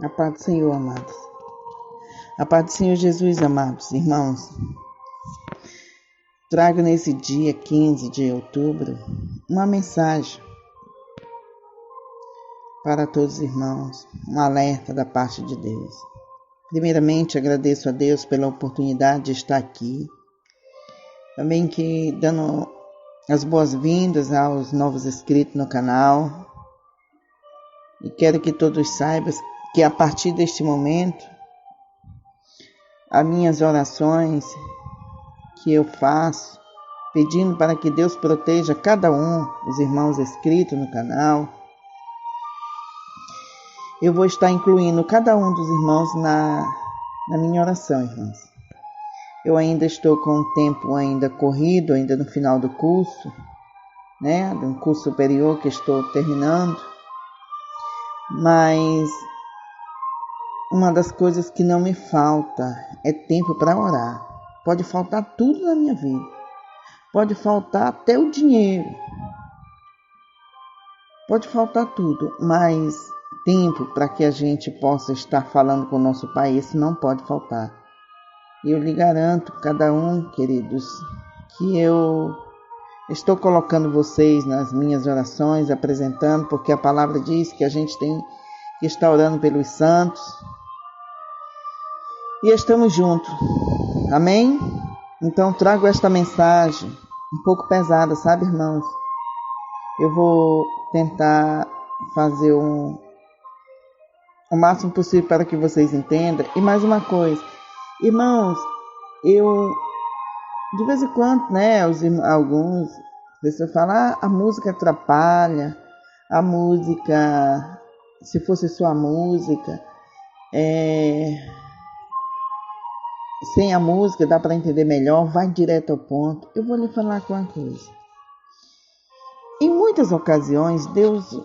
A paz do Senhor, amados. A paz do Senhor Jesus, amados irmãos. Trago nesse dia 15 de outubro uma mensagem para todos os irmãos, um alerta da parte de Deus. Primeiramente, agradeço a Deus pela oportunidade de estar aqui. Também que dando as boas-vindas aos novos inscritos no canal. E quero que todos saibam que a partir deste momento, as minhas orações que eu faço, pedindo para que Deus proteja cada um, os irmãos inscritos no canal, eu vou estar incluindo cada um dos irmãos na minha oração, irmãos. Eu ainda estou com um tempo ainda corrido, ainda no final do curso, né, de um curso superior que estou terminando, mas uma das coisas que não me falta é tempo para orar. Pode faltar tudo na minha vida. Pode faltar até o dinheiro. Pode faltar tudo, mas tempo para que a gente possa estar falando com o nosso Pai, isso não pode faltar. E eu lhe garanto, cada um, queridos, que eu estou colocando vocês nas minhas orações, apresentando, porque a palavra diz que a gente tem que estar orando pelos santos. E estamos juntos. Amém? Então trago esta mensagem um pouco pesada, sabe, irmãos? Eu vou tentar fazer o máximo possível para que vocês entendam. E mais uma coisa, irmãos, eu de vez em quando, né, alguns pessoas falam, a música atrapalha, a música, se fosse só a música, sem a música dá para entender melhor, vai direto ao ponto. Eu vou lhe falar com uma coisa. Em muitas ocasiões, Deus,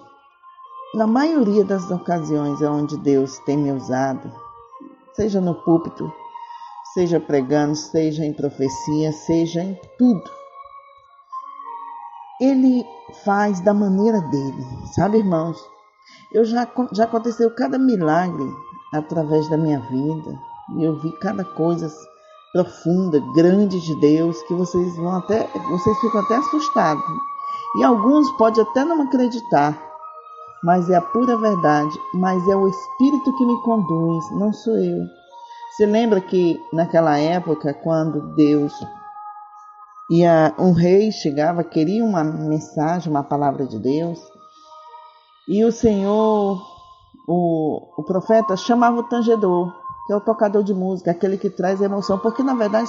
na maioria das ocasiões onde Deus tem me usado, seja no púlpito, seja pregando, seja em profecia, seja em tudo, Ele faz da maneira dele, sabe, irmãos? Já aconteceu cada milagre através da minha vida. E eu vi cada coisa profunda, grande de Deus, que vocês ficam até assustados. E alguns podem até não acreditar, mas é a pura verdade, mas é o Espírito que me conduz, não sou eu. Você lembra que naquela época, quando Deus um rei chegava, queria uma mensagem, uma palavra de Deus, e o Senhor, o profeta, chamava o tangedor, que é o tocador de música, aquele que traz emoção, porque na verdade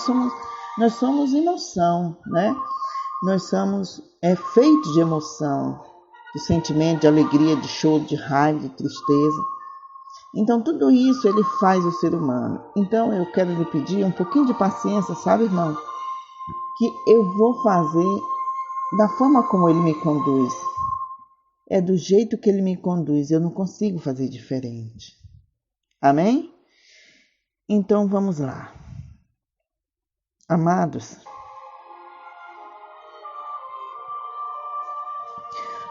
nós somos emoção, né? Nós somos feitos de emoção, de sentimento, de alegria, de choro, de raiva, de tristeza. Então tudo isso ele faz o ser humano. Então eu quero lhe pedir um pouquinho de paciência, sabe, irmão? Que eu vou fazer da forma como ele me conduz. É do jeito que ele me conduz, eu não consigo fazer diferente. Amém? Então vamos lá. Amados,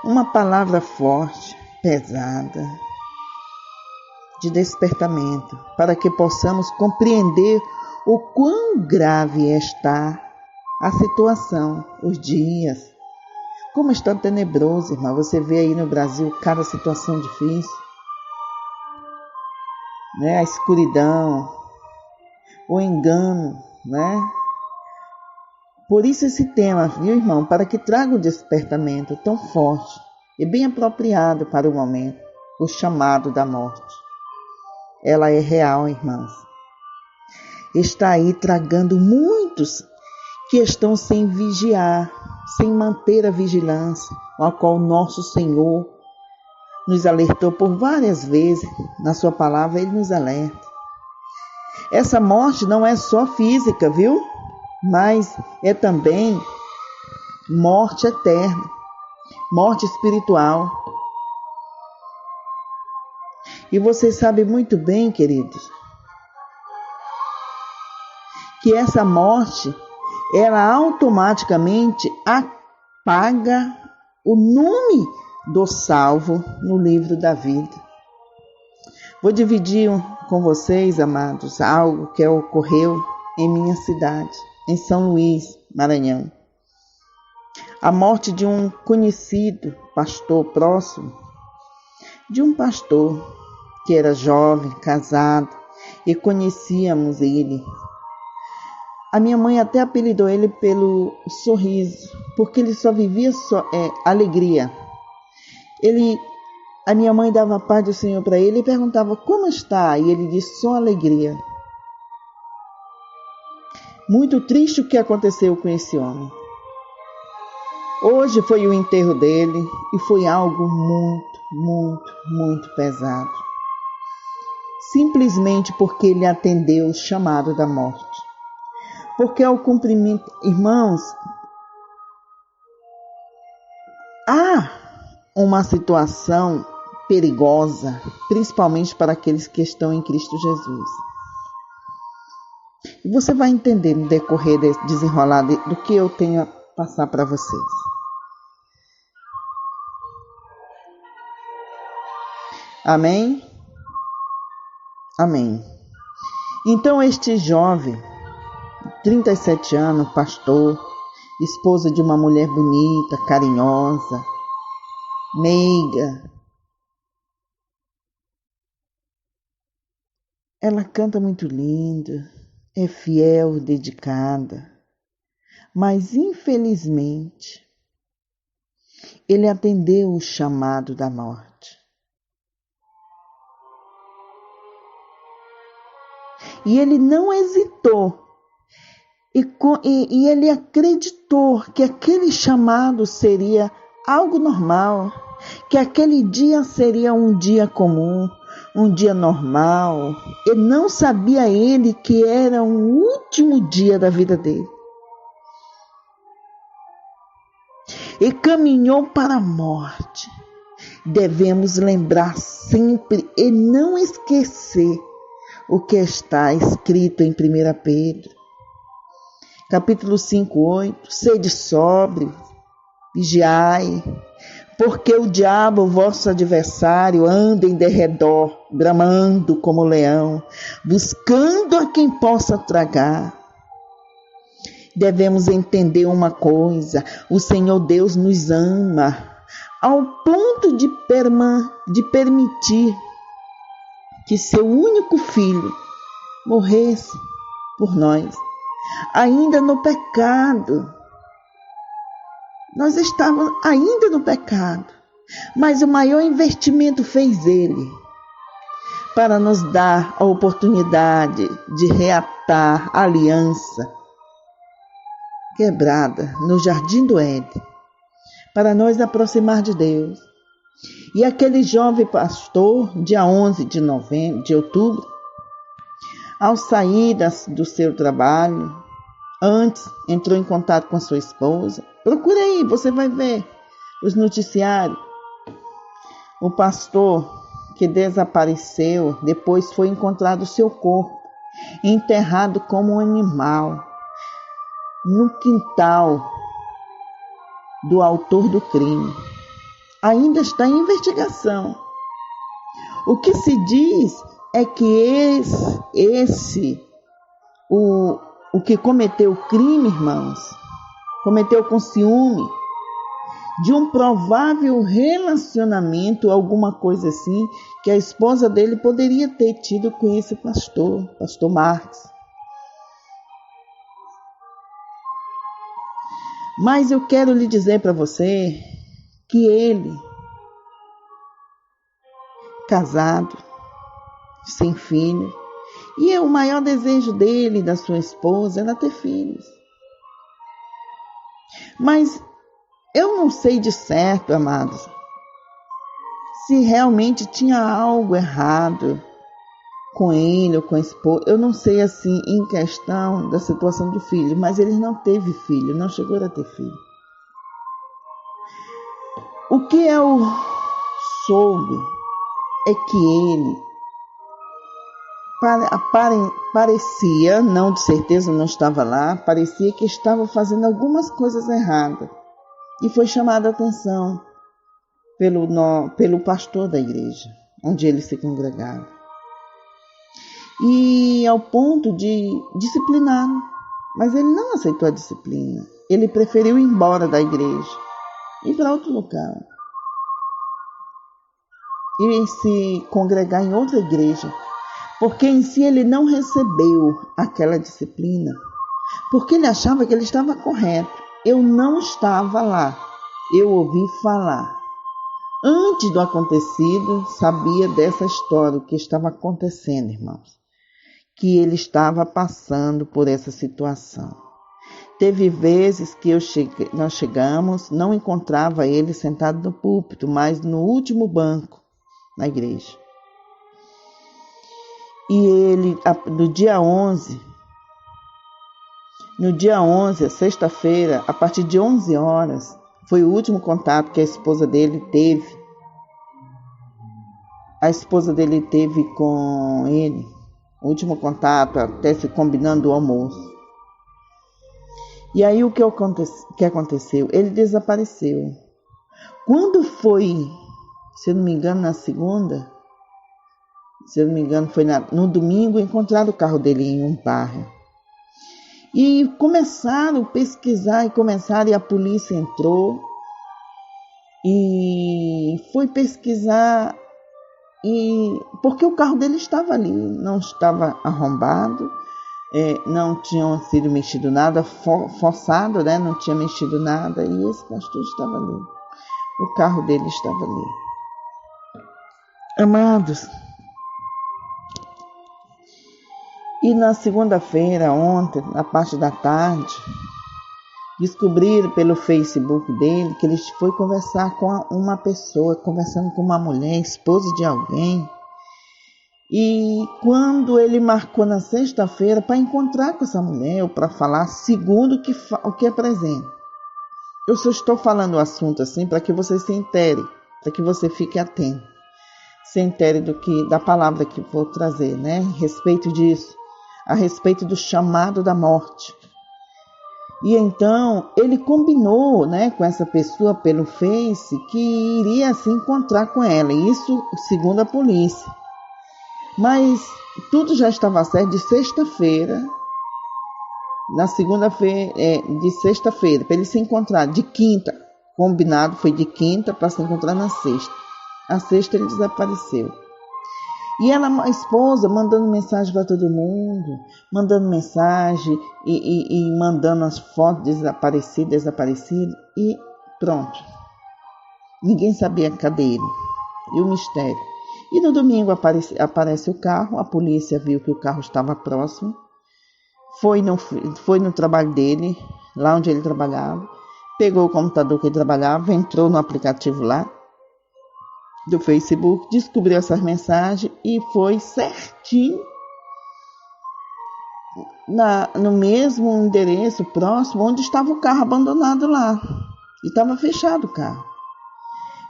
uma palavra forte, pesada, de despertamento, para que possamos compreender o quão grave está a situação, os dias, como está tenebroso, irmão. Você vê aí no Brasil cada situação difícil, né? A escuridão, o engano, né? Por isso esse tema, viu, irmão, para que traga um despertamento tão forte e bem apropriado para o momento, o chamado da morte. Ela é real, irmãos. Está aí tragando muitos que estão sem vigiar, sem manter a vigilância, a qual nosso Senhor nos alertou por várias vezes. Na sua palavra, Ele nos alerta. Essa morte não é só física, viu? Mas é também morte eterna, morte espiritual. E você sabe muito bem, queridos, que essa morte, ela automaticamente apaga o nome do salvo no livro da vida. Vou dividir com vocês, amados, algo que ocorreu em minha cidade, em São Luís, Maranhão. A morte de um conhecido pastor próximo, de um pastor que era jovem, casado, e conhecíamos ele. A minha mãe até apelidou ele pelo sorriso, porque ele só vivia alegria. A minha mãe dava a paz do Senhor para ele e perguntava como está, e ele disse só alegria. Muito triste o que aconteceu com esse homem. Hoje foi o enterro dele e foi algo muito pesado. Simplesmente porque ele atendeu o chamado da morte. Porque ao cumprimento, irmãos, há uma situação perigosa, principalmente para aqueles que estão em Cristo Jesus. E você vai entender no decorrer desse desenrolar do que eu tenho a passar para vocês. Amém? Amém. Então este jovem, 37 anos, pastor, esposa de uma mulher bonita, carinhosa, meiga. Ela canta muito lindo, é fiel, dedicada, mas infelizmente ele atendeu o chamado da morte. E ele não hesitou. E ele acreditou que aquele chamado seria algo normal, que aquele dia seria um dia comum, um dia normal. E não sabia ele que era o último dia da vida dele. E caminhou para a morte. Devemos lembrar sempre e não esquecer o que está escrito em 1 Pedro, capítulo 5:8, sede sóbrio, vigiai, porque o diabo, vosso adversário, anda em derredor, bramando como leão, buscando a quem possa tragar. Devemos entender uma coisa: o Senhor Deus nos ama ao ponto de permitir que seu único filho morresse por nós, ainda no pecado. Nós estávamos ainda no pecado, mas o maior investimento fez ele, para nos dar a oportunidade de reatar a aliança quebrada no Jardim do Éden, para nos aproximar de Deus. E aquele jovem pastor, dia 11 de outubro, ao sair do seu trabalho, antes entrou em contato com a sua esposa. Procure aí, você vai ver os noticiários. O pastor que desapareceu, depois foi encontrado o seu corpo, enterrado como um animal, no quintal do autor do crime. Ainda está em investigação. O que se diz é que o que cometeu o crime, irmãos, cometeu com ciúme de um provável relacionamento, alguma coisa assim, que a esposa dele poderia ter tido com esse pastor Marcos. Mas eu quero lhe dizer para você que ele, casado, sem filho, e o maior desejo dele e da sua esposa era ter filhos. Mas eu não sei de certo, amados, se realmente tinha algo errado com ele ou com a esposa. Eu não sei assim em questão da situação do filho, mas ele não teve filho, não chegou a ter filho. O que eu soube é que ele parecia, não de certeza não estava lá, parecia que estava fazendo algumas coisas erradas. E foi chamada a atenção pelo pastor da igreja, onde ele se congregava. e ao ponto de discipliná-lo. Mas ele não aceitou a disciplina. Ele preferiu ir embora da igreja, ir para outro lugar, e se congregar em outra igreja, porque em si ele não recebeu aquela disciplina, porque ele achava que ele estava correto. Eu não estava lá, eu ouvi falar. Antes do acontecido, sabia dessa história, o que estava acontecendo, irmãos, que ele estava passando por essa situação. Teve vezes que nós chegamos, não encontrava ele sentado no púlpito, mas no último banco na igreja. E ele, no dia 11, a sexta-feira, a partir de 11 horas, foi o último contato que a esposa dele teve. A esposa dele teve com ele, o último contato, até se combinando o almoço. E aí o que aconteceu? Ele desapareceu. Quando foi, se eu não me engano, na segunda, foi no domingo, encontraram o carro dele em um bairro. E começaram a pesquisar, e a polícia entrou e foi pesquisar, porque o carro dele estava ali, não estava arrombado, não tinha sido mexido nada, forçado, né? Não tinha mexido nada, e esse pastor estava ali. O carro dele estava ali. Amados, e na segunda-feira, ontem, na parte da tarde, descobriram pelo Facebook dele que ele foi conversar com uma pessoa, conversando com uma mulher, esposa de alguém. E quando ele marcou na sexta-feira para encontrar com essa mulher, ou para falar, segundo o que apresenta. Eu só estou falando o assunto assim para que você se intere, para que você fique atento. Se intere da palavra que vou trazer, né? A respeito disso, a respeito do chamado da morte. E então ele combinou, né, com essa pessoa pelo Face que iria se encontrar com ela, isso segundo a polícia. Mas tudo já estava certo de sexta-feira, na segunda-feira, de sexta-feira, para ele se encontrar de quinta. Combinado foi de quinta para se encontrar na sexta. A sexta ele desapareceu. E ela, a esposa, mandando mensagem para todo mundo, mandando mensagem e mandando as fotos desaparecidas, e pronto. Ninguém sabia cadê ele. E o mistério. E no domingo aparece o carro, a polícia viu que o carro estava próximo, foi no trabalho dele, lá onde ele trabalhava, pegou o computador que ele trabalhava, entrou no aplicativo lá, do Facebook, descobriu essas mensagens e foi certinho no mesmo endereço próximo onde estava o carro abandonado lá. E estava fechado o carro.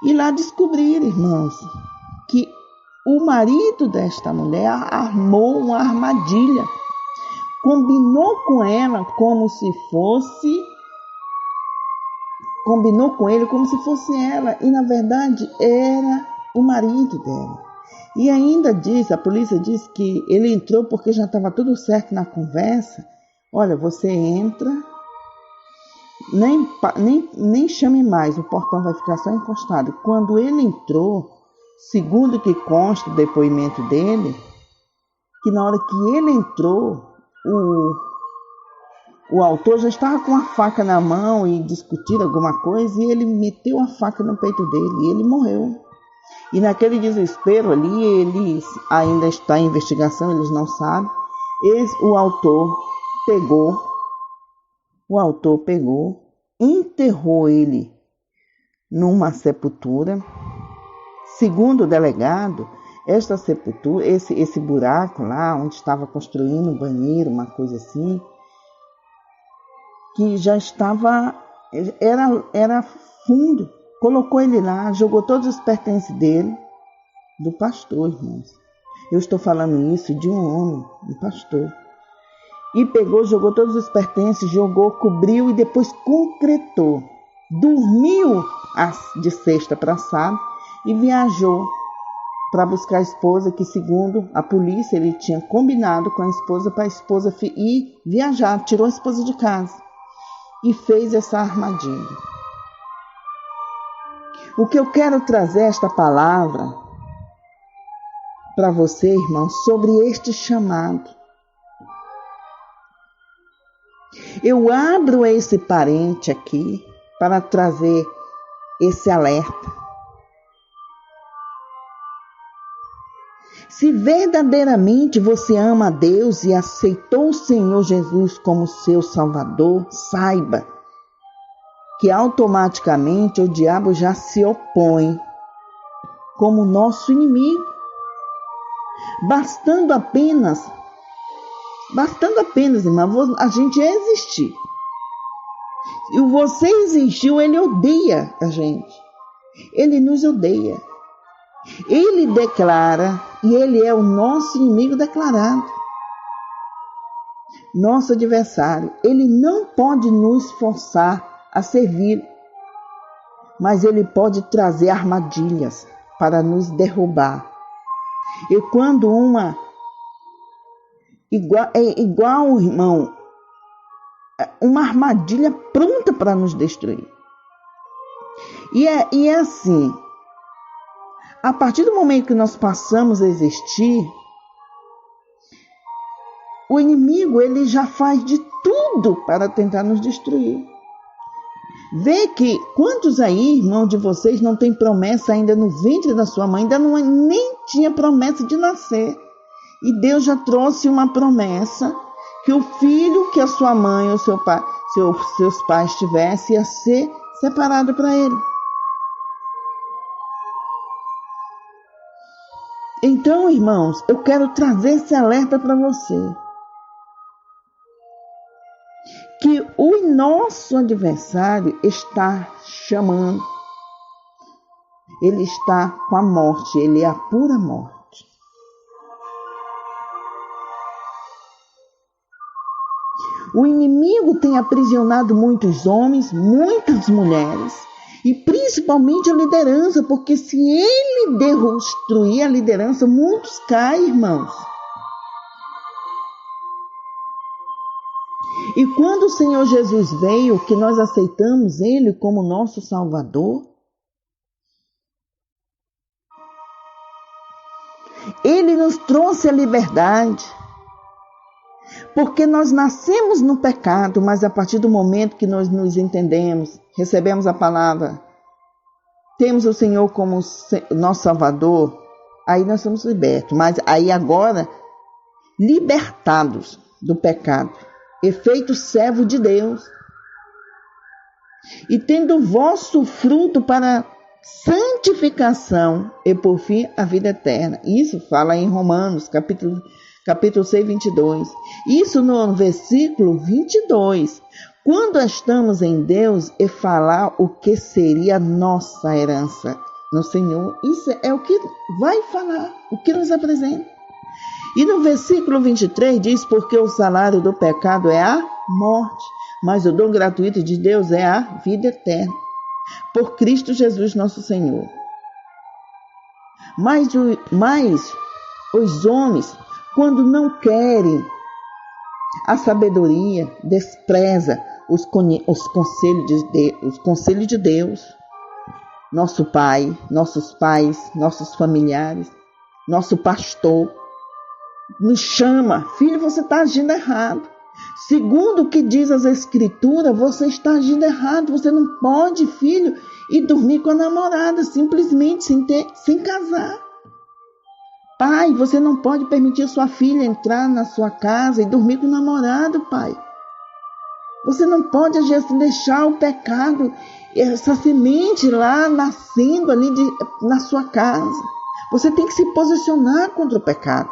E lá descobriram, irmãos, que o marido desta mulher armou uma armadilha. Combinou com ela combinou com ele como se fosse ela, e na verdade era o marido dela. E ainda a polícia diz que ele entrou porque já estava tudo certo na conversa. Olha, você entra, nem chame mais, o portão vai ficar só encostado. Quando ele entrou, segundo que consta o depoimento dele, que na hora que ele entrou, o autor já estava com a faca na mão e discutiram alguma coisa, e ele meteu a faca no peito dele e ele morreu. E naquele desespero ali, eles ainda está em investigação, eles não sabem. O autor pegou, enterrou ele numa sepultura. Segundo o delegado, esta sepultura, esse buraco lá onde estava construindo um banheiro, uma coisa assim, que já estava, era fundo, colocou ele lá, jogou todos os pertences dele, do pastor, irmãos. Eu estou falando isso de um homem, um pastor. E pegou, jogou todos os pertences, cobriu e depois concretou. Dormiu de sexta para sábado e viajou para buscar a esposa, que segundo a polícia ele tinha combinado com a esposa para a esposa ir viajar, tirou a esposa de casa e fez essa armadilha. O que eu quero trazer esta palavra para você, irmão, sobre este chamado. Eu abro esse parente aqui para trazer esse alerta. Se verdadeiramente você ama a Deus e aceitou o Senhor Jesus como seu Salvador, saiba que automaticamente o diabo já se opõe como nosso inimigo. Bastando apenas, irmão, a gente existir. E você existiu, ele odeia a gente. Ele nos odeia. Ele declara, e ele é o nosso inimigo declarado. Nosso adversário. Ele não pode nos forçar a servir, mas ele pode trazer armadilhas para nos derrubar. E quando igual, irmão, uma armadilha pronta para nos destruir. E é assim, a partir do momento que nós passamos a existir, o inimigo ele já faz de tudo para tentar nos destruir. Vê que quantos aí, irmão, de vocês não tem promessa ainda no ventre da sua mãe, ainda nem tinha promessa de nascer. E Deus já trouxe uma promessa que o filho que a sua mãe ou seu pai, seus pais tivessem ia ser separado para ele. Então, irmãos, eu quero trazer esse alerta para você. Que o nosso adversário está chamando. Ele está com a morte, ele é a pura morte. O inimigo tem aprisionado muitos homens, muitas mulheres, e principalmente a liderança, porque se ele destruir a liderança, muitos caem, irmãos. E quando o Senhor Jesus veio, que nós aceitamos Ele como nosso Salvador, Ele nos trouxe a liberdade. Porque nós nascemos no pecado, mas a partir do momento que nós nos entendemos, recebemos a palavra, temos o Senhor como nosso Salvador, aí nós somos libertos. Mas aí agora, libertados do pecado, e feito servo de Deus, e tendo o vosso fruto para santificação e por fim a vida eterna. Isso fala em Romanos, capítulo 6, 22. Isso no versículo 22. Quando estamos em Deus e falar o que seria nossa herança no Senhor, isso é o que vai falar, o que nos apresenta. E no versículo 23 diz, porque o salário do pecado é a morte, mas o dom gratuito de Deus é a vida eterna, por Cristo Jesus nosso Senhor. Mas os homens, quando não querem a sabedoria, despreza os conselhos de Deus, nosso Pai, nossos pais, nossos familiares, nosso pastor, nos chama, filho, você está agindo errado. Segundo o que diz as Escrituras, você está agindo errado. Você não pode, filho, ir dormir com a namorada, simplesmente sem casar. Pai, você não pode permitir sua filha entrar na sua casa e dormir com o namorado, pai. Você não pode agir assim, deixar o pecado, essa semente lá nascendo ali na sua casa. Você tem que se posicionar contra o pecado.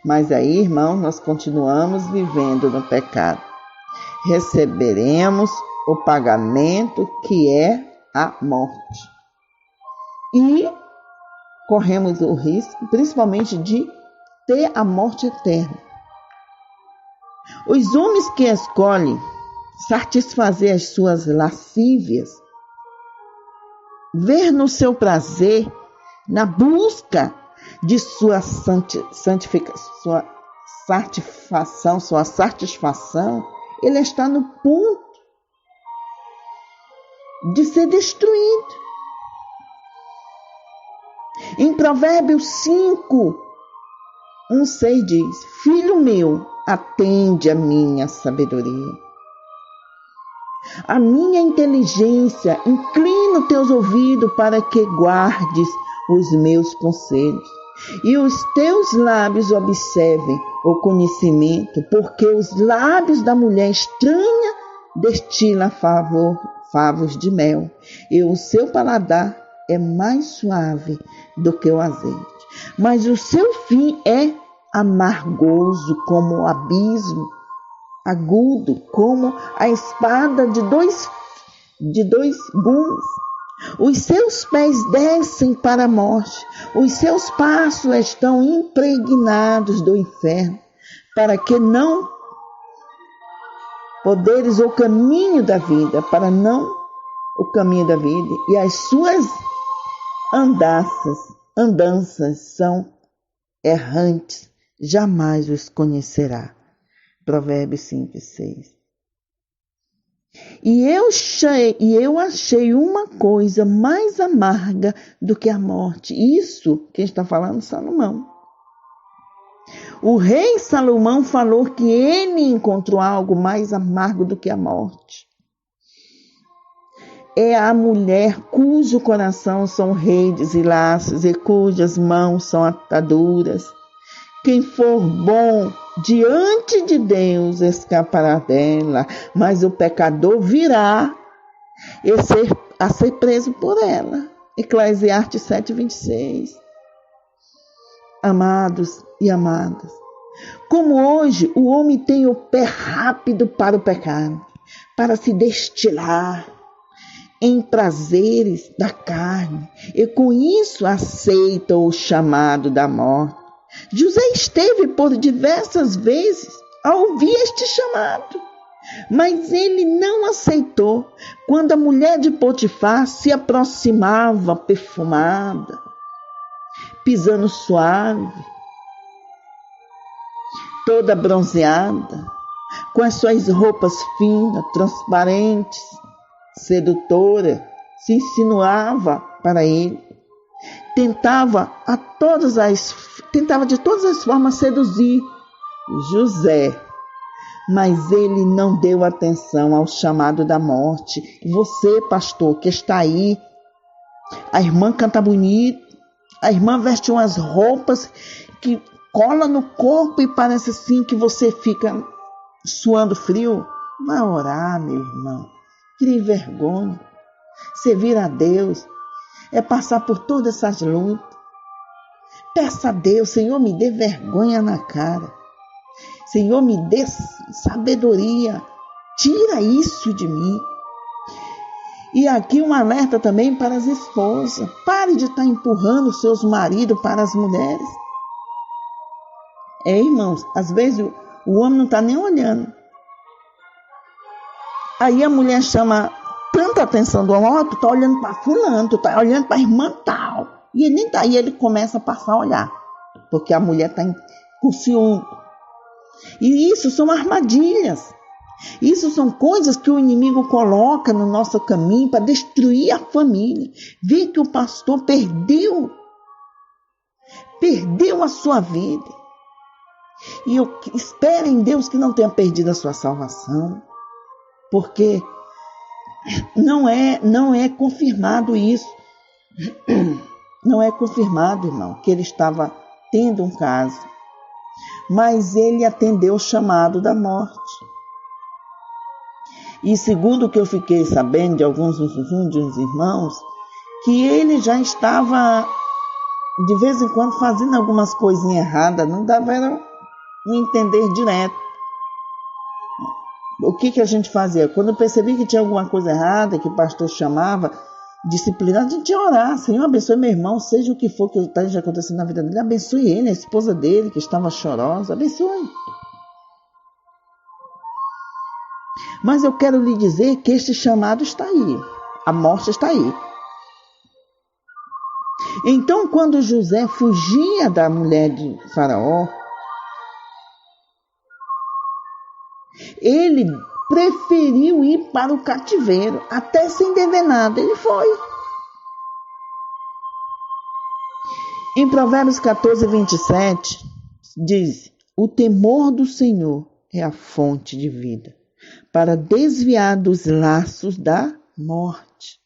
Mas aí, irmão, nós continuamos vivendo no pecado. Receberemos o pagamento que é a morte. E corremos o risco, principalmente, de ter a morte eterna. Os homens que escolhem satisfazer as suas lascívias, ver no seu prazer na busca de sua satisfação, ele está no ponto de ser destruído. Em Provérbios 5:1-6 diz: Filho meu, atende a minha sabedoria, a minha inteligência, inclina os teus ouvidos para que guardes os meus conselhos, e os teus lábios observem o conhecimento, porque os lábios da mulher estranha destilam favos de mel, e o seu paladar é mais suave do que o azeite, mas o seu fim é amargoso como o abismo, agudo como a espada de dois gumes. Os seus pés descem para a morte, os seus passos estão impregnados do inferno, para que não poderes o caminho da vida, e as suas andanças são errantes, jamais os conhecerá. Provérbios 5:6. E eu achei uma coisa mais amarga do que a morte. Isso quem está falando, Salomão. O rei Salomão falou que ele encontrou algo mais amargo do que a morte. É a mulher cujo coração são redes e laços e cujas mãos são ataduras. Quem for bom diante de Deus escapará dela, mas o pecador virá a ser preso por ela. Eclesiastes 7:26. Amados e amadas, como hoje o homem tem o pé rápido para o pecado, para se destilar em prazeres da carne, e com isso aceita o chamado da morte. José esteve por diversas vezes a ouvir este chamado, mas ele não aceitou. Quando a mulher de Potifar se aproximava perfumada, pisando suave, toda bronzeada, com as suas roupas finas, transparentes, sedutora, se insinuava para ele, tentava de todas as formas seduzir José, mas ele não deu atenção ao chamado da morte. Você, pastor, que está aí, a irmã canta bonito, a irmã veste umas roupas que cola no corpo e parece assim que você fica suando frio. Vai orar, meu irmão. Crie vergonha. Servir a Deus é passar por todas essas lutas. Peça a Deus, Senhor, me dê vergonha na cara. Senhor, me dê sabedoria. Tira isso de mim. E aqui um alerta também para as esposas. Pare de estar empurrando seus maridos para as mulheres. Irmãos, às vezes o homem não está nem olhando. Aí a mulher chama tanta atenção do homem, tu está olhando para fulano, tu está olhando para a irmã tal. E ele nem está aí, ele começa a passar a olhar. Porque a mulher está com ciúme. E isso são armadilhas. Isso são coisas que o inimigo coloca no nosso caminho para destruir a família. Vê que o pastor perdeu a sua vida. E eu espero em Deus que não tenha perdido a sua salvação, porque não é confirmado isso. Não é confirmado, irmão, que ele estava tendo um caso, mas ele atendeu o chamado da morte. E segundo o que eu fiquei sabendo de alguns irmãos, que ele já estava de vez em quando fazendo algumas coisinhas erradas, não dava era um entender direto. O que a gente fazia? Quando eu percebi que tinha alguma coisa errada, que o pastor chamava, disciplinado, a gente ia orar. Senhor, abençoe meu irmão, seja o que for que esteja acontecendo na vida dele, abençoe ele, a esposa dele que estava chorosa, abençoe. Mas eu quero lhe dizer que este chamado está aí, a morte está aí. Então, quando José fugia da mulher de Faraó, ele preferiu ir para o cativeiro, até sem dever nada. Ele foi. Em Provérbios 14, 27, diz: o temor do Senhor é a fonte de vida, para desviar dos laços da morte.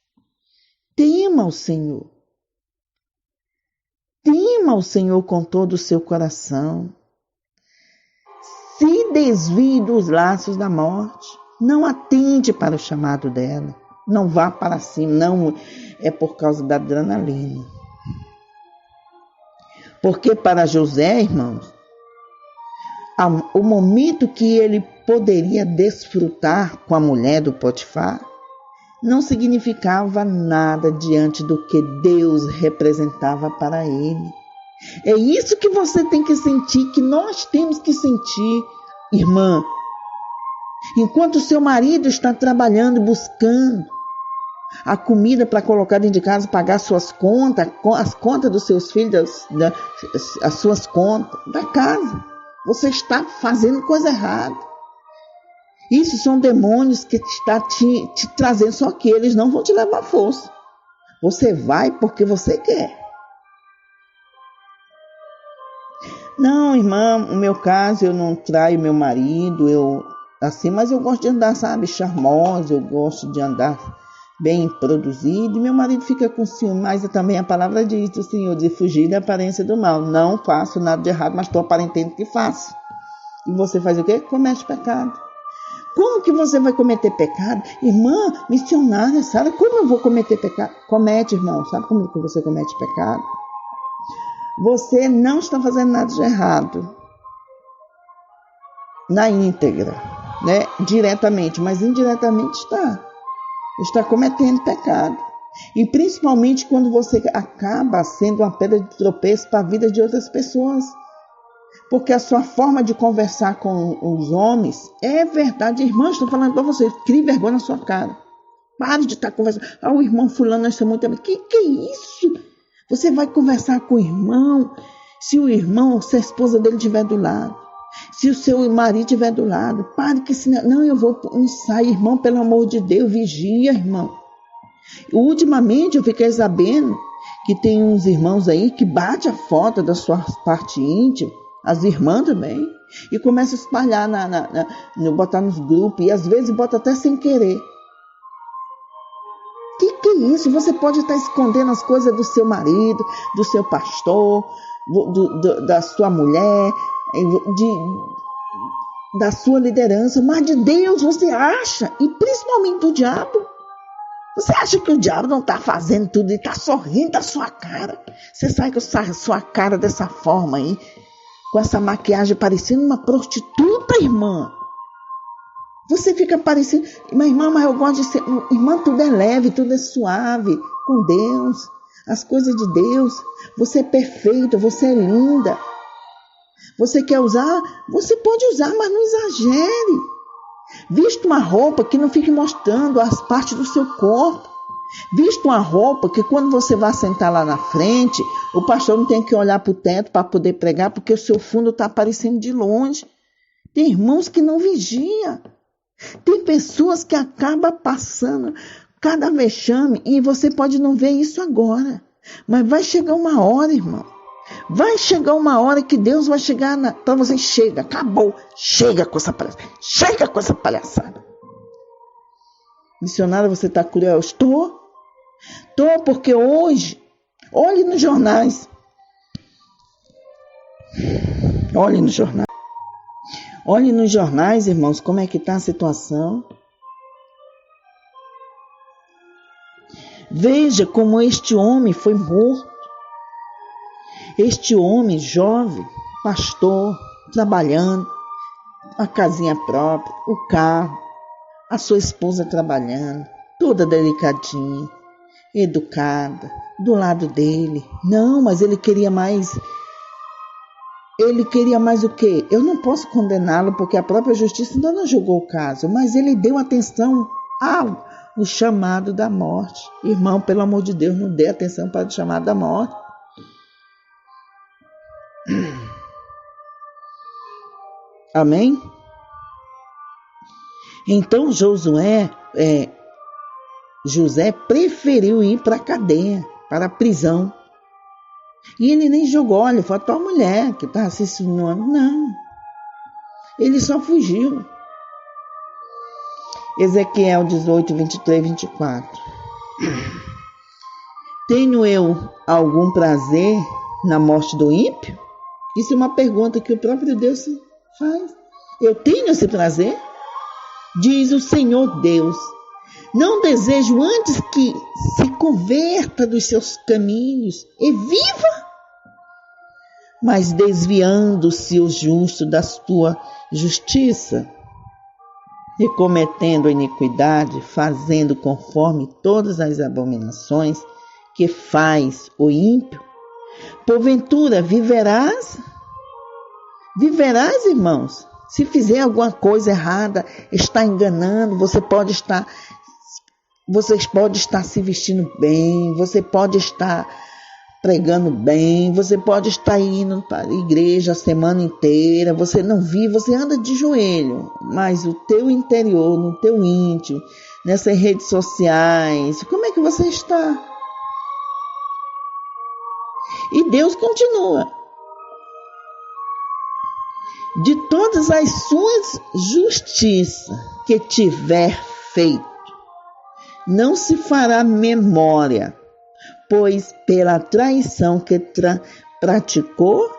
Tema o Senhor. Tema o Senhor com todo o seu coração. Se desvie dos laços da morte. Não atente para o chamado dela. Não vá para cima. Não é por causa da adrenalina. Porque para José, irmãos, o momento que ele poderia desfrutar com a mulher do Potifar não significava nada diante do que Deus representava para ele. É isso que você tem que sentir, que nós temos que sentir, irmã. Enquanto o seu marido está trabalhando, buscando a comida para colocar dentro de casa, pagar suas contas, as contas dos seus filhos, as suas contas da casa, você está fazendo coisa errada. Isso são demônios que estão te trazendo, só que eles não vão te levar à força. Você vai porque você quer. Não, irmã, no meu caso, eu não traio meu marido, mas eu gosto de andar, sabe, charmosa, eu gosto de andar bem produzido, e meu marido fica com ciúme, mas também a palavra diz do Senhor, de fugir da aparência do mal. Não faço nada de errado, mas estou aparentando que faço. E você faz o quê? Comete pecado. Como que você vai cometer pecado? Irmã, missionária, sabe como eu vou cometer pecado? Comete, irmão, sabe como que você comete pecado? Você não está fazendo nada de errado na íntegra, né? Diretamente, mas indiretamente está cometendo pecado. E principalmente quando você acaba sendo uma pedra de tropeço para a vida de outras pessoas. Porque a sua forma de conversar com os homens é verdade. Irmã, estou falando para você, crie vergonha na sua cara. Pare de estar conversando. O irmão fulano, nós somos muito amigos. Que é isso? Você vai conversar com o irmão, se a esposa dele estiver do lado. Se o seu marido estiver do lado. Pare que senão... Não, eu vou para um ensaio, irmão, pelo amor de Deus, vigia, irmão. Ultimamente eu fiquei sabendo que tem uns irmãos aí que bate a foto da sua parte íntima, as irmãs também, e começa a espalhar, botar nos grupos, e às vezes bota até sem querer. Que é isso? Você pode estar escondendo as coisas do seu marido, do seu pastor, da sua mulher, da sua liderança, mas de Deus você acha, e principalmente do diabo. Você acha que o diabo não está fazendo tudo e está sorrindo da sua cara? Você sai com a sua cara dessa forma aí, com essa maquiagem parecendo uma prostituta, irmã. Você fica parecendo... Mas, irmã, mas eu gosto de ser... Irmã, tudo é leve, tudo é suave, com Deus, as coisas de Deus. Você é perfeita, você é linda. Você quer usar? Você pode usar, mas não exagere. Vista uma roupa que não fique mostrando as partes do seu corpo. Vista uma roupa que quando você vai sentar lá na frente, o pastor não tem que olhar para o teto para poder pregar, porque o seu fundo está aparecendo de longe. Tem irmãos que não vigiam. Tem pessoas que acabam passando cada vexame e você pode não ver isso agora. Mas vai chegar uma hora, irmão. Vai chegar uma hora que Deus vai chegar para você. Chega, acabou. Chega com essa palhaçada. Chega com essa palhaçada. Missionária, você está cruel? Estou porque hoje, olhe nos jornais. Olhe nos jornais. Olhe nos jornais, irmãos, como é que está a situação. Veja como este homem foi morto. Este homem jovem, pastor, trabalhando, a casinha própria, o carro, a sua esposa trabalhando, toda delicadinha, educada, do lado dele. Não, mas ele queria mais. Ele queria mais o quê? Eu não posso condená-lo porque a própria justiça ainda não julgou o caso, mas ele deu atenção ao chamado da morte. Irmão, pelo amor de Deus, não dê atenção para o chamado da morte. Amém? Então José preferiu ir para a cadeia, para a prisão. E ele nem jogou, olha, foi a tua mulher que está assistindo. Não, ele só fugiu. Ezequiel 18, 23, 24. Tenho eu algum prazer na morte do ímpio? Isso é uma pergunta que o próprio Deus faz. Eu tenho esse prazer? Diz o Senhor Deus. Não desejo antes que se converta dos seus caminhos e viva, mas desviando-se o justo da sua justiça e cometendo iniquidade, fazendo conforme todas as abominações que faz o ímpio, porventura viverás? Viverás, irmãos? Se fizer alguma coisa errada, está enganando, você pode estar se vestindo bem, você pode estar pregando bem, você pode estar indo para a igreja a semana inteira, você não vive, você anda de joelho, mas o teu interior, no teu íntimo, nessas redes sociais, como é que você está? E Deus continua. De todas as suas justiças que tiver feito, não se fará memória, pois pela traição que praticou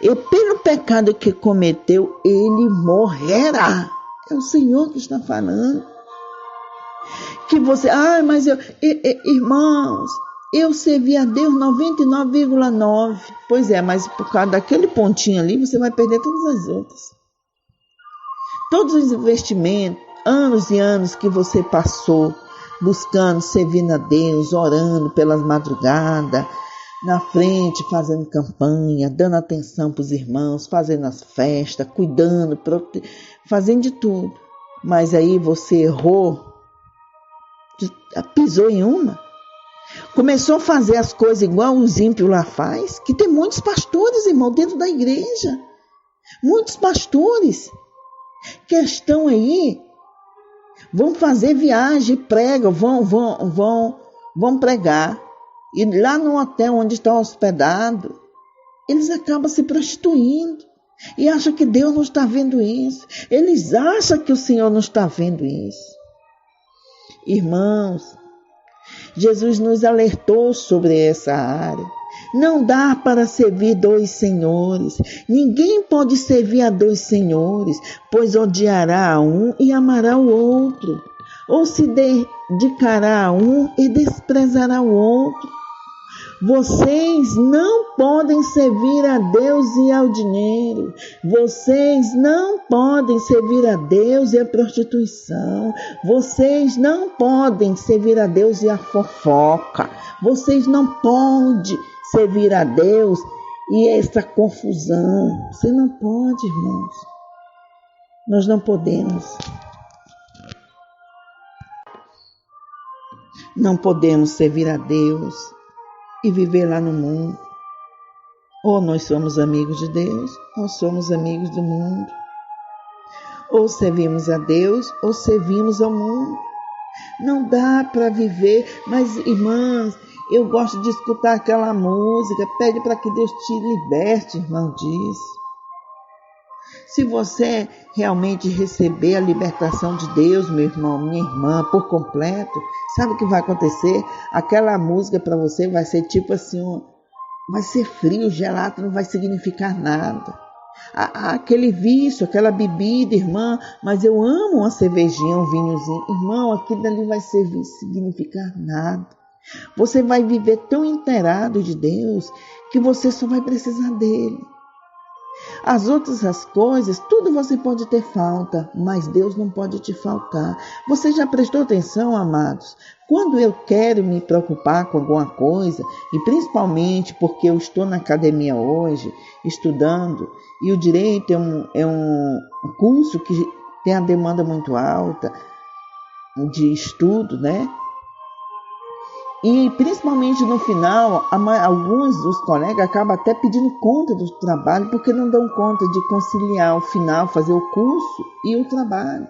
e pelo pecado que cometeu, ele morrerá. É o Senhor que está falando. Que você, irmãos, eu servi a Deus 99,9. Pois é, mas por causa daquele pontinho ali, você vai perder todas as outras. Todos os investimentos, anos e anos que você passou buscando, servindo a Deus, orando pelas madrugadas, na frente, fazendo campanha, dando atenção para os irmãos, fazendo as festas, cuidando, fazendo de tudo. Mas aí você errou, pisou em uma. Começou a fazer as coisas igual os ímpios lá faz, que tem muitos pastores, irmão, dentro da igreja. Muitos pastores que estão aí, vão fazer viagem, pregam, vão pregar. E lá no hotel onde estão hospedados, eles acabam se prostituindo. E acham que Deus não está vendo isso. Eles acham que o Senhor não está vendo isso. Irmãos, Jesus nos alertou sobre essa área. Não dá para servir dois senhores. Ninguém pode servir a dois senhores, pois odiará a um e amará o outro. Ou se dedicará a um e desprezará o outro. Vocês não podem servir a Deus e ao dinheiro. Vocês não podem servir a Deus e à prostituição. Vocês não podem servir a Deus e à fofoca. Vocês não podem servir a Deus e essa confusão. Você não pode, irmãos. Nós não podemos. Não podemos servir a Deus e viver lá no mundo. Ou nós somos amigos de Deus, ou somos amigos do mundo. Ou servimos a Deus, ou servimos ao mundo. Não dá para viver, mas irmãs, eu gosto de escutar aquela música, pede para que Deus te liberte, irmão, disso. Se você realmente receber a libertação de Deus, meu irmão, minha irmã, por completo, sabe o que vai acontecer? Aquela música para você vai ser tipo assim, vai ser frio, gelado, não vai significar nada. Aquele vício, aquela bebida, irmã, mas eu amo uma cervejinha, um vinhozinho. Irmão, aquilo ali vai significar nada. Você vai viver tão inteirado de Deus que você só vai precisar dele. As outras coisas, tudo você pode ter falta, mas Deus não pode te faltar. Você já prestou atenção, amados? Quando eu quero me preocupar com alguma coisa, e principalmente porque eu estou na academia hoje, estudando, e o direito é um curso que tem a demanda muito alta de estudo, né? E principalmente no final, alguns dos colegas acabam até pedindo conta do trabalho porque não dão conta de conciliar o final, fazer o curso e o trabalho.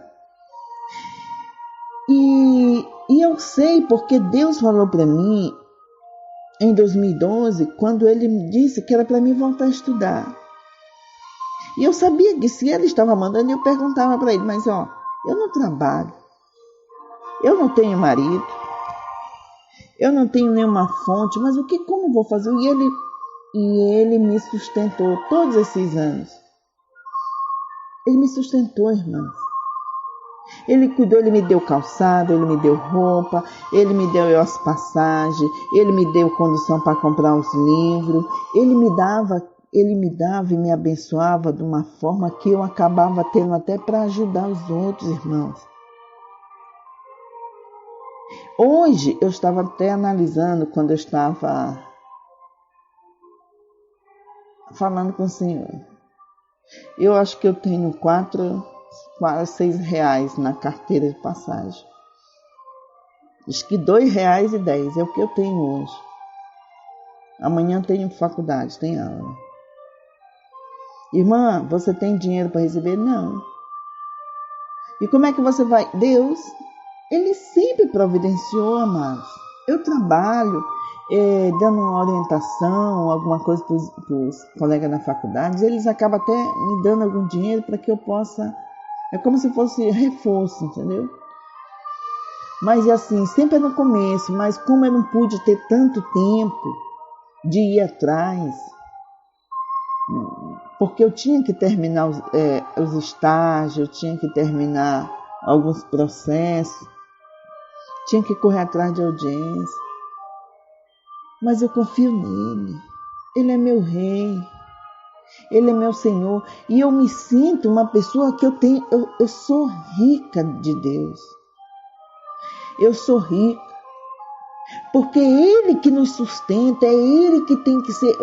E eu sei porque Deus falou para mim em 2012, quando Ele me disse que era para mim voltar a estudar. E eu sabia que se Ele estava mandando, eu perguntava para Ele, mas eu não trabalho, eu não tenho marido, eu não tenho nenhuma fonte, mas como vou fazer? E ele me sustentou todos esses anos. Ele me sustentou, irmãos. Ele cuidou, ele me deu calçado, ele me deu roupa, ele me deu as passagens, ele me deu condição para comprar os livros, ele me dava e me abençoava de uma forma que eu acabava tendo até para ajudar os outros, irmãos. Hoje, eu estava até analisando quando eu estava falando com o Senhor. Eu acho que eu tenho 6 reais na carteira de passagem. Acho que R$2,10 é o que eu tenho hoje. Amanhã tenho faculdade, tem aula. Irmã, você tem dinheiro para receber? Não. E como é que você vai? Deus, Ele sempre providenciou, amados. Eu trabalho dando uma orientação, alguma coisa para os colegas na faculdade. Eles acabam até me dando algum dinheiro para que eu possa... É como se fosse reforço, entendeu? Mas assim, sempre é no começo. Mas como eu não pude ter tanto tempo de ir atrás, porque eu tinha que terminar os estágios, eu tinha que terminar alguns processos, tinha que correr atrás de audiência. Mas eu confio nele. Ele é meu rei. Ele é meu Senhor. E eu me sinto uma pessoa que eu sou rica de Deus. Eu sou rica. Porque é Ele que nos sustenta, é Ele que tem que ser.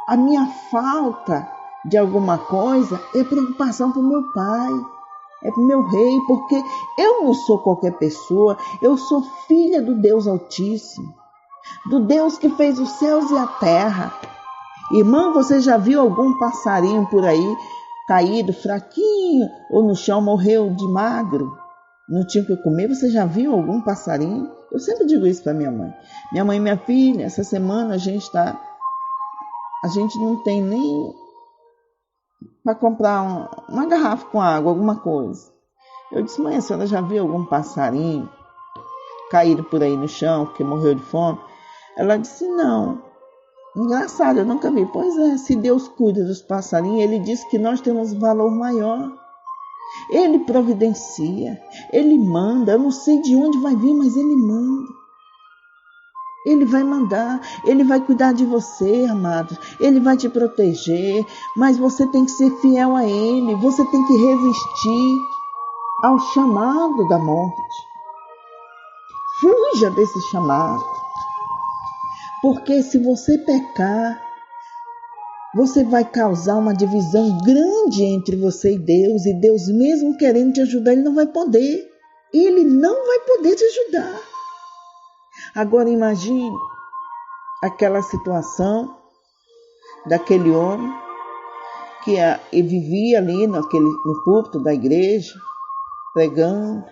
A minha falta de alguma coisa é preocupação para o meu Pai. É para o meu rei, porque eu não sou qualquer pessoa. Eu sou filha do Deus Altíssimo. Do Deus que fez os céus e a terra. Irmã, você já viu algum passarinho por aí caído, fraquinho, ou no chão morreu de magro? Não tinha o que comer? Você já viu algum passarinho? Eu sempre digo isso para minha mãe. Minha mãe e minha filha, essa semana a gente não tem nem para comprar uma garrafa com água, alguma coisa. Eu disse, mãe, a senhora já viu algum passarinho caído por aí no chão, porque morreu de fome? Ela disse, não. Engraçado, eu nunca vi. Pois é, se Deus cuida dos passarinhos, Ele diz que nós temos valor maior. Ele providencia, Ele manda. Eu não sei de onde vai vir, mas Ele manda. Ele vai mandar, Ele vai cuidar de você, amados. Ele vai te proteger, mas você tem que ser fiel a Ele. Você tem que resistir ao chamado da morte. Fuja desse chamado. Porque se você pecar, você vai causar uma divisão grande entre você e Deus mesmo querendo te ajudar, Ele não vai poder. Ele não vai poder te ajudar. Agora imagine aquela situação daquele homem que vivia ali no púlpito da igreja, pregando,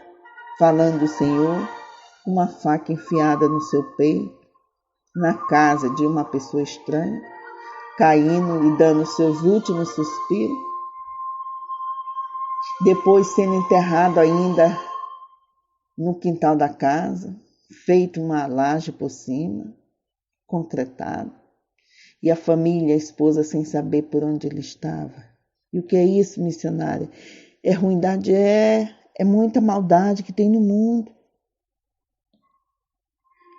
falando do Senhor, uma faca enfiada no seu peito, na casa de uma pessoa estranha, caindo e dando seus últimos suspiros, depois sendo enterrado ainda no quintal da casa, feito uma laje por cima, concretado, e a família, a esposa, sem saber por onde ele estava. E o que é isso, missionária? É ruindade, é muita maldade que tem no mundo.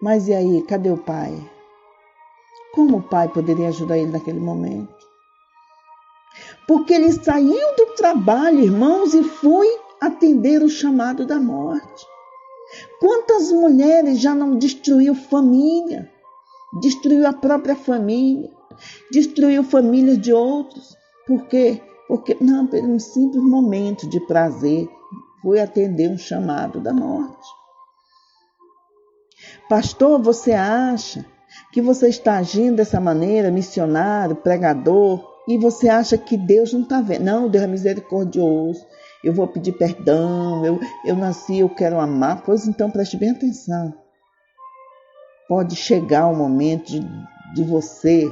Mas e aí, cadê o pai? Como o pai poderia ajudar ele naquele momento? Porque ele saiu do trabalho, irmãos, e foi atender o chamado da morte. Quantas mulheres já não destruiu família? Destruiu a própria família, destruiu família de outros. Por quê? Porque, não, por um simples momento de prazer, foi atender um chamado da morte. Pastor, você acha que você está agindo dessa maneira, missionário, pregador, e você acha que Deus não está vendo? Não, Deus é misericordioso. Eu vou pedir perdão, eu nasci, eu quero amar. Pois então preste bem atenção. Pode chegar o momento de você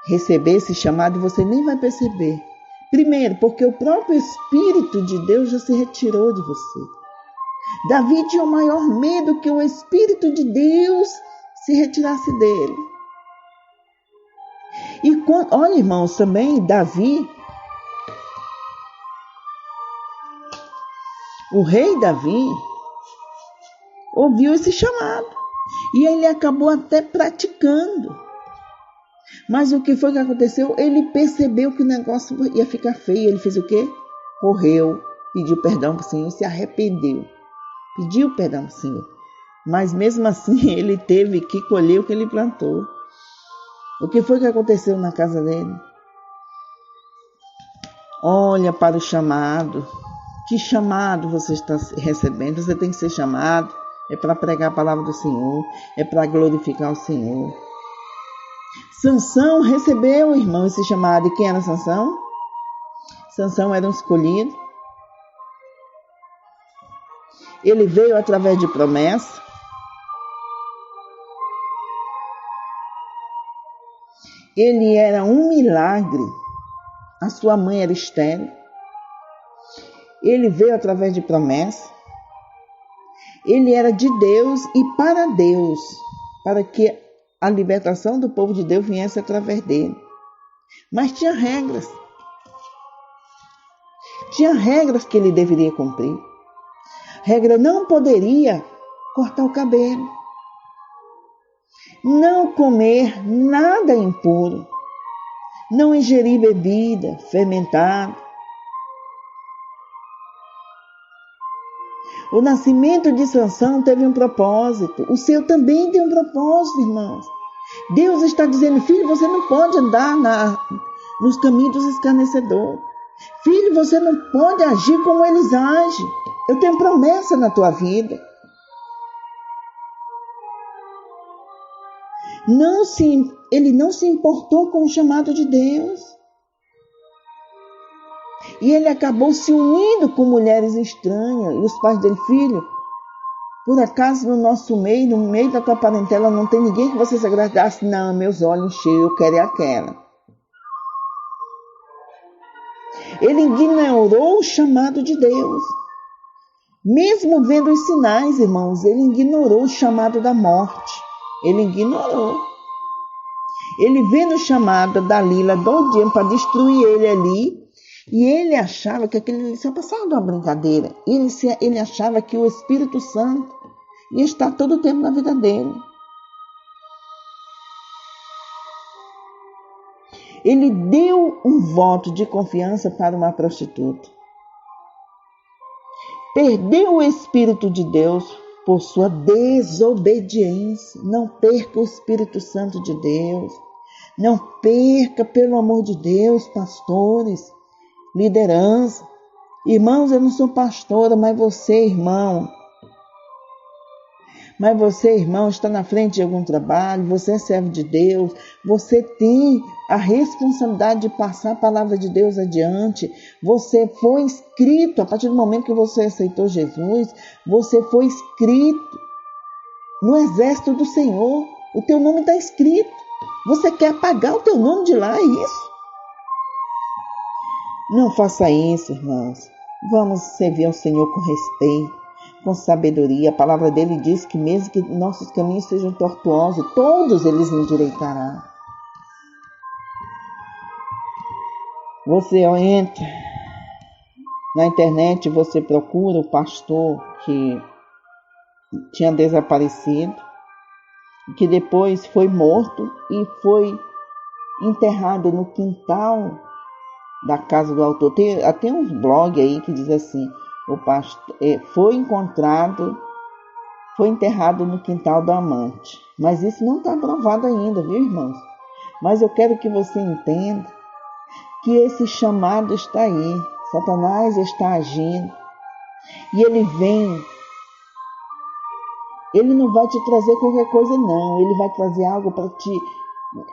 receber esse chamado e você nem vai perceber. Primeiro, porque o próprio Espírito de Deus já se retirou de você. Davi tinha o maior medo que o Espírito de Deus se retirasse dele. E olha, irmãos, também Davi, o rei Davi, ouviu esse chamado. E ele acabou até praticando. Mas o que foi que aconteceu? Ele percebeu que o negócio ia ficar feio. Ele fez o quê? Correu, pediu perdão para o Senhor, se arrependeu. Pediu perdão para o Senhor. Mas mesmo assim ele teve que colher o que ele plantou. O que foi que aconteceu na casa dele? Olha para o chamado. Que chamado você está recebendo? Você tem que ser chamado. É para pregar a palavra do Senhor. É para glorificar o Senhor. Sansão recebeu, irmão, esse chamado. E quem era Sansão? Sansão era um escolhido. Ele veio através de promessa. Ele era um milagre. A sua mãe era estéril. Ele veio através de promessa. Ele era de Deus e para Deus, para que a libertação do povo de Deus viesse através dele. Mas tinha regras. Tinha regras que ele deveria cumprir. Regra: não poderia cortar o cabelo. Não comer nada impuro. Não ingerir bebida fermentada. O nascimento de Sansão teve um propósito. O seu também tem um propósito, irmãos. Deus está dizendo: filho, você não pode andar nos caminhos dos escarnecedores. Filho, você não pode agir como eles agem. Eu tenho promessa na tua vida. Ele não se importou com o chamado de Deus. E ele acabou se unindo com mulheres estranhas. E os pais dele: filho, por acaso no nosso meio, no meio da tua parentela, não tem ninguém que você se agradasse? Não, meus olhos cheios, eu quero é aquela. Ele ignorou o chamado de Deus. Mesmo vendo os sinais, irmãos, ele ignorou o chamado da morte. Ele ignorou. Ele vendo o chamado da Dalila doidinha para destruir ele ali. E ele achava que aquele só passava de uma brincadeira. Ele achava que o Espírito Santo ia estar todo o tempo na vida dele. Ele deu um voto de confiança para uma prostituta. Perdeu o Espírito de Deus por sua desobediência. Não perca o Espírito Santo de Deus. Não perca, pelo amor de Deus, pastores, liderança. Irmãos, eu não sou pastora, mas você, irmão, está na frente de algum trabalho, você é servo de Deus, você tem a responsabilidade de passar a palavra de Deus adiante. Você foi inscrito, a partir do momento que você aceitou Jesus, você foi inscrito no exército do Senhor. O teu nome está escrito. Você quer apagar o teu nome de lá, é isso? Não faça isso, irmãos. Vamos servir ao Senhor com respeito, com sabedoria. A palavra dele diz que mesmo que nossos caminhos sejam tortuosos, todos eles endireitarão. Você entra na internet, você procura o pastor que tinha desaparecido, que depois foi morto e foi enterrado no quintal da casa do autor. Tem até uns blogs aí que diz assim: o pastor foi enterrado no quintal do amante. Mas isso não está provado ainda, viu, irmãos? Mas eu quero que você entenda que esse chamado está aí. Satanás está agindo e ele vem Ele não vai te trazer qualquer coisa, não. Ele vai trazer algo para te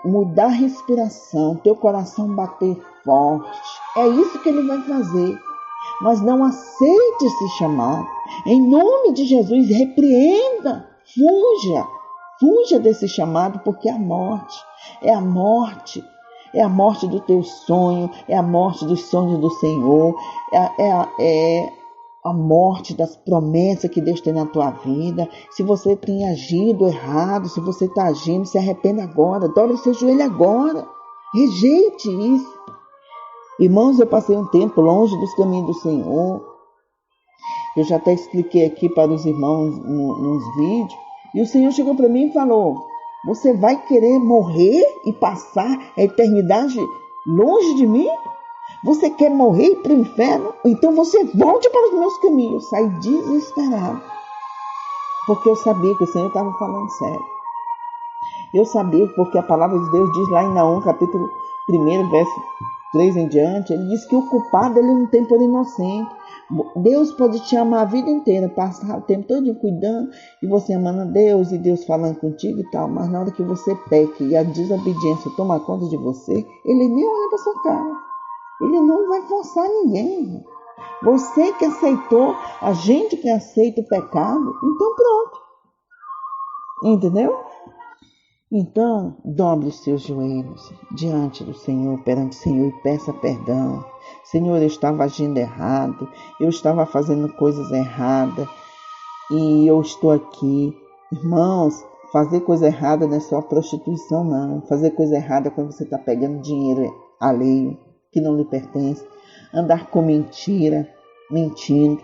mudar a respiração, teu coração bater forte. É isso que ele vai fazer. Mas não aceite esse chamado. Em nome de Jesus, repreenda, fuja desse chamado, porque é a morte. É a morte. É a morte do teu sonho, é a morte dos sonhos do Senhor, é a morte das promessas que Deus tem na tua vida. Se você tem agido errado, se você está agindo, se arrependa agora, dobra o seu joelho agora, rejeite isso. Irmãos, eu passei um tempo longe dos caminhos do Senhor. Eu já até expliquei aqui para os irmãos nos vídeos. E o Senhor chegou para mim e falou: você vai querer morrer e passar a eternidade longe de mim? Você quer morrer e ir para o inferno? Então você volte para os meus caminhos. Eu saí desesperado. Porque eu sabia que o Senhor estava falando sério. Eu sabia porque a palavra de Deus diz lá em Naum, capítulo 1, verso 3 em diante, ele diz que o culpado ele não tem por inocente. Deus pode te amar a vida inteira, passar o tempo todo cuidando e você amando a Deus e Deus falando contigo e tal, mas na hora que você peque e a desobediência toma conta de você, ele nem olha para sua cara, ele não vai forçar ninguém. Você que aceitou, a gente que aceita o pecado, então pronto, entendeu? Então, dobre os seus joelhos diante do Senhor, perante o Senhor e peça perdão. Senhor, eu estava agindo errado, eu estava fazendo coisas erradas e eu estou aqui. Irmãos, fazer coisa errada não é só prostituição, não. Fazer coisa errada é quando você está pegando dinheiro alheio, que não lhe pertence. Andar com mentira, mentindo.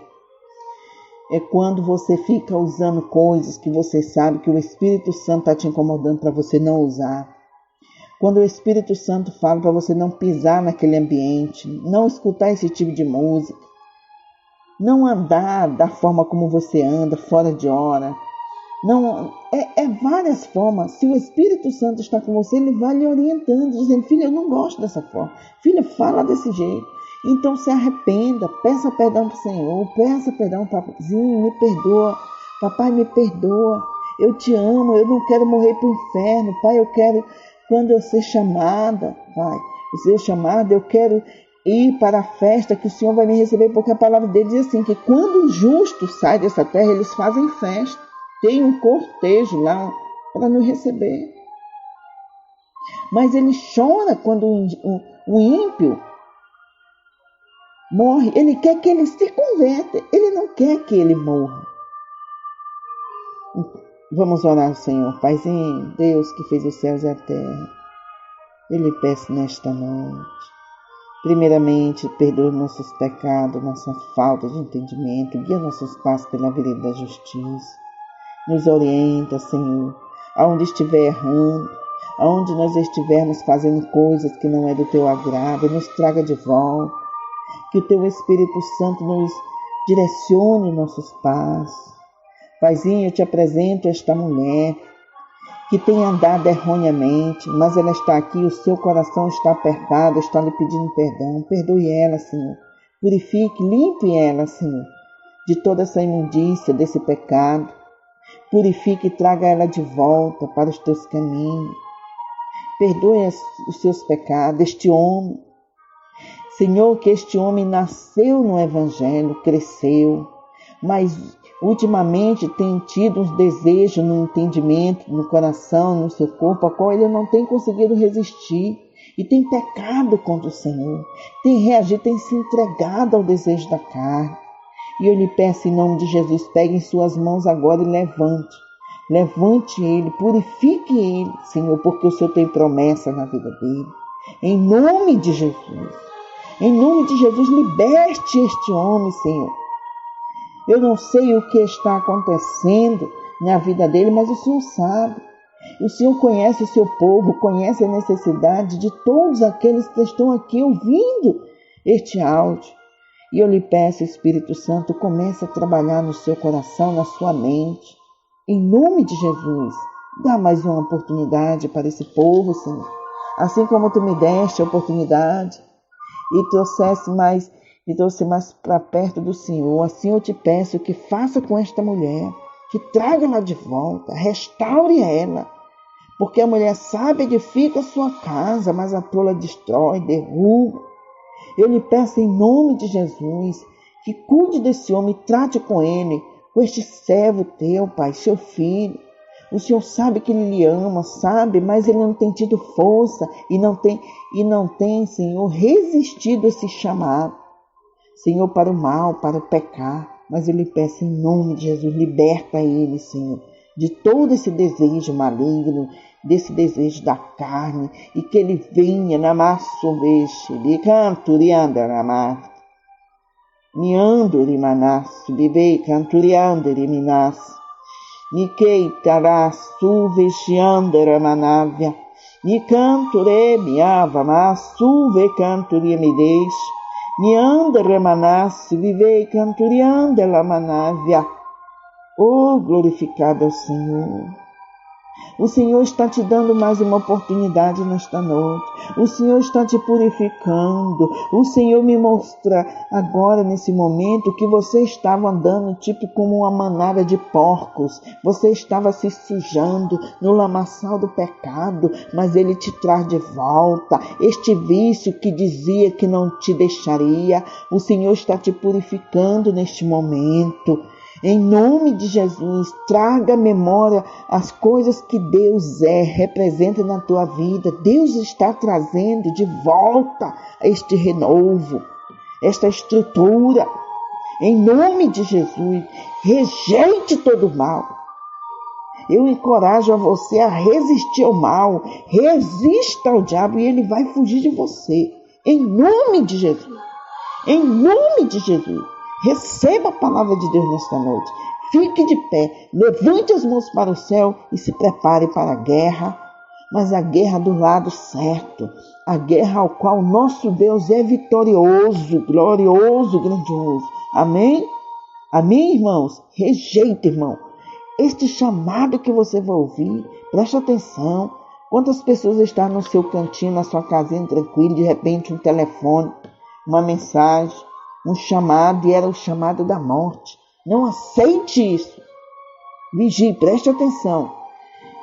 É quando você fica usando coisas que você sabe que o Espírito Santo está te incomodando para você não usar. Quando o Espírito Santo fala para você não pisar naquele ambiente, não escutar esse tipo de música, não andar da forma como você anda, fora de hora. Não, várias formas. Se o Espírito Santo está com você, ele vai lhe orientando, dizendo: filha, eu não gosto dessa forma. Filha, fala desse jeito. Então se arrependa, peça perdão para o Senhor, peça perdão, papazinho, me perdoa, papai, me perdoa, eu te amo, eu não quero morrer para o inferno, pai, eu quero, quando eu ser chamada, pai, eu ser chamada, eu quero ir para a festa que o Senhor vai me receber, porque a palavra dele diz assim, que quando o justo sai dessa terra, eles fazem festa, tem um cortejo lá para nos receber, mas ele chora quando o ímpio morre. Ele quer que ele se converta, ele não quer que ele morra. Vamos orar ao Senhor. Paizinho, Deus que fez os céus e a terra, eu lhe peço nesta noite, primeiramente, perdoa nossos pecados, nossa falta de entendimento, guia nossos passos pela vereda da justiça, nos orienta, Senhor, aonde estiver errando, aonde nós estivermos fazendo coisas que não é do teu agrado, nos traga de volta. Que o teu Espírito Santo nos direcione nossos passos. Paizinho, eu te apresento esta mulher que tem andado erroneamente, mas ela está aqui, o seu coração está apertado, está lhe pedindo perdão. Perdoe ela, Senhor. Purifique, limpe ela, Senhor, de toda essa imundícia, desse pecado. Purifique e traga ela de volta para os teus caminhos. Perdoe os seus pecados, este homem. Senhor, que este homem nasceu no Evangelho, cresceu, mas ultimamente tem tido uns desejos no entendimento, no coração, no seu corpo, a qual ele não tem conseguido resistir e tem pecado contra o Senhor, tem reagido, tem se entregado ao desejo da carne. E eu lhe peço em nome de Jesus, pegue em suas mãos agora e levante ele, purifique ele, Senhor, porque o Senhor tem promessa na vida dele. Em nome de Jesus. Em nome de Jesus, liberte este homem, Senhor. Eu não sei o que está acontecendo na vida dele, mas o Senhor sabe. O Senhor conhece o seu povo, conhece a necessidade de todos aqueles que estão aqui ouvindo este áudio. E eu lhe peço, Espírito Santo, comece a trabalhar no seu coração, na sua mente. Em nome de Jesus, dá mais uma oportunidade para esse povo, Senhor. Assim como tu me deste a oportunidade e trouxe mais para perto do Senhor. Assim eu te peço que faça com esta mulher. que traga ela de volta, restaure ela. Porque a mulher sábia edifica a sua casa, mas a tola destrói, derruba. Eu lhe peço em nome de Jesus, que cuide desse homem, trate com ele, com este servo teu, Pai, seu filho. O Senhor sabe que ele lhe ama, sabe, mas ele não tem tido força e não tem, Senhor, resistido a esse chamado, Senhor, para o mal, para o pecar. Mas eu lhe peço em nome de Jesus, liberta ele, Senhor, de todo esse desejo maligno, desse desejo da carne, e que ele venha na massa veste, de canturianda na massa, niando manas, bebê canturianda minas, Nikei tarasu vestiandra manavia, ni canture miava masu ve canturia me deixe, ni andra manas, vivei canturianda la manavia. Oh, glorificado é o Senhor. O Senhor está te dando mais uma oportunidade nesta noite. O Senhor está te purificando. O Senhor me mostra agora, nesse momento, que você estava andando tipo como uma manada de porcos. Você estava se sujando no lamaçal do pecado, mas Ele te traz de volta. Este vício que dizia que não te deixaria, o Senhor está te purificando neste momento. Em nome de Jesus, traga à memória as coisas que Deus representa na tua vida. Deus está trazendo de volta este renovo, esta estrutura. Em nome de Jesus, rejeite todo o mal. Eu encorajo a você a resistir ao mal. Resista ao diabo e ele vai fugir de você. Em nome de Jesus. Em nome de Jesus. Receba a palavra de Deus nesta noite. Fique de pé, levante as mãos para o céu e se prepare para a guerra. Mas a guerra do lado certo. A guerra ao qual nosso Deus é vitorioso, glorioso, grandioso. Amém? Amém, irmãos? Rejeite, irmão. Este chamado que você vai ouvir, preste atenção. Quantas pessoas estão no seu cantinho, na sua casinha, tranquilo, de repente um telefone, uma mensagem, um chamado, e era o chamado da morte. Não aceite isso. Vigie, preste atenção.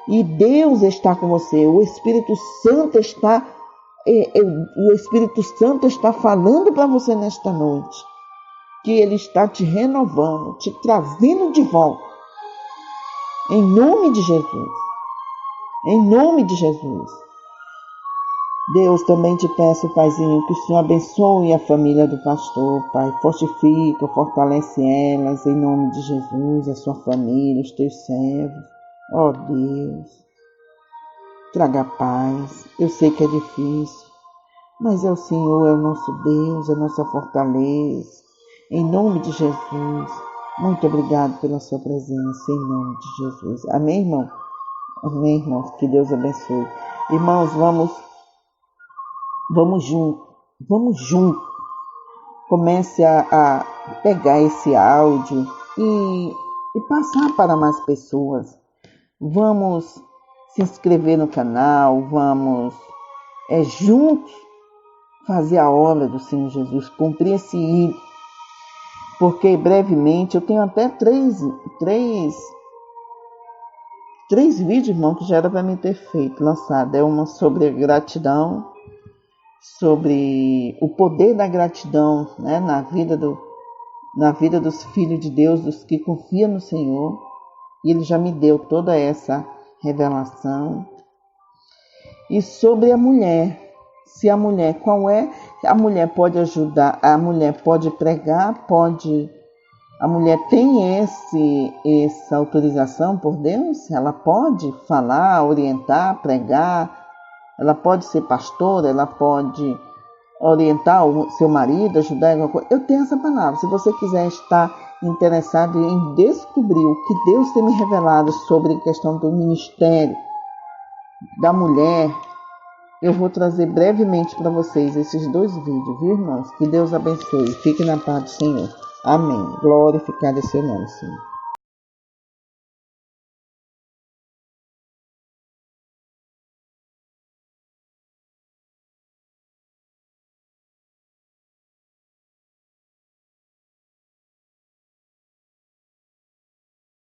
E Deus está com você. O Espírito Santo está falando para você nesta noite que Ele está te renovando, te trazendo de volta. Em nome de Jesus. Em nome de Jesus. Deus, também te peço, Paizinho, que o Senhor abençoe a família do pastor, Pai. Fortifica, fortalece elas, em nome de Jesus, a sua família, os teus servos. Ó Deus, traga paz. Eu sei que é difícil, mas é o Senhor, é o nosso Deus, é a nossa fortaleza. Em nome de Jesus, muito obrigado pela sua presença, em nome de Jesus. Amém, irmão? Amém, irmãos? Que Deus abençoe. Irmãos, vamos junto. Comece a pegar esse áudio e passar para mais pessoas. Vamos se inscrever no canal, vamos juntos fazer a obra do Senhor Jesus, cumprir esse ídolo. Porque brevemente eu tenho até três vídeos, irmão, que já era para mim ter feito, lançado. É uma sobre a gratidão, sobre o poder da gratidão, né, na vida dos filhos de Deus, dos que confiam no Senhor. E Ele já me deu toda essa revelação. E sobre a mulher. Se a mulher, a mulher pode ajudar, a mulher pode pregar, a mulher tem essa autorização por Deus? Ela pode falar, orientar, pregar, ela pode ser pastora, ela pode orientar o seu marido, ajudar em alguma coisa. Eu tenho essa palavra. Se você quiser estar interessado em descobrir o que Deus tem me revelado sobre a questão do ministério da mulher, eu vou trazer brevemente para vocês esses 2 vídeos, viu, irmãos? Que Deus abençoe. Fique na paz do Senhor. Amém. Glorificado é seu nome, Senhor.